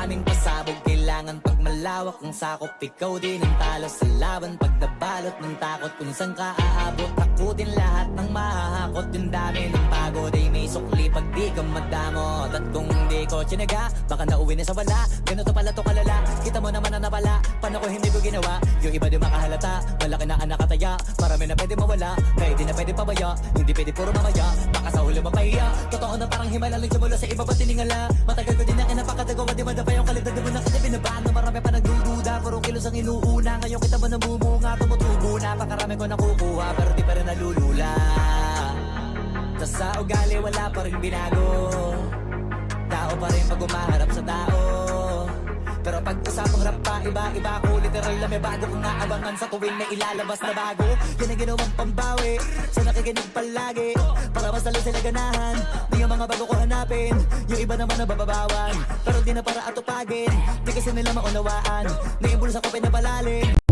daming pasabog, kailangan pag malawak ang sakop. Ikaw din ang talo sa laban, pag nabalot ng takot. Kung saan ka aabot, ako din lahat ng mahahakot. Yung dami ng pagod ay may sukli pag di ka madamot. At kung hindi ko tsinaga, baka nauwi na sa wala. Ganito pala to kalala, kita mo naman na napala. Paano ko hindi ko ginawa, yung iba di makahalata. Malaki na ang nakataya, marami na pwede mawala. Kaya di na pwede pabaya, hindi pwede puro mamaya. Baka sa huli mapahiya, totoo na parang himala lang simula sa iba ba tiningala. Matagal ko din na kinapakatagawa, di madapa yung kalidad. Di mo na kita binabahan, marami pa nagdududa. Puro kilos ang inuuna, ngayon kita ba namumunga. Tumutubo na, pakarami ko nakukuha, pero di pa rin nalulula. Tas sa ugali wala pa rin binago, tao pa rin pag umaharap sa tao. Pero pag usapang rap pa, iba-iba ko. Literal na may bago kong naabangan sa tuwing may ilalabas na bago. Yan ang ginawang pambawi sa nakikinig palagi, para mas lalo sila ganahan. Di ang mga bago ko hanapin, yung iba naman nababawan. Pero di na para atupagin, di kasi nila maunawaan. Naimbulsa ko pinapalalim.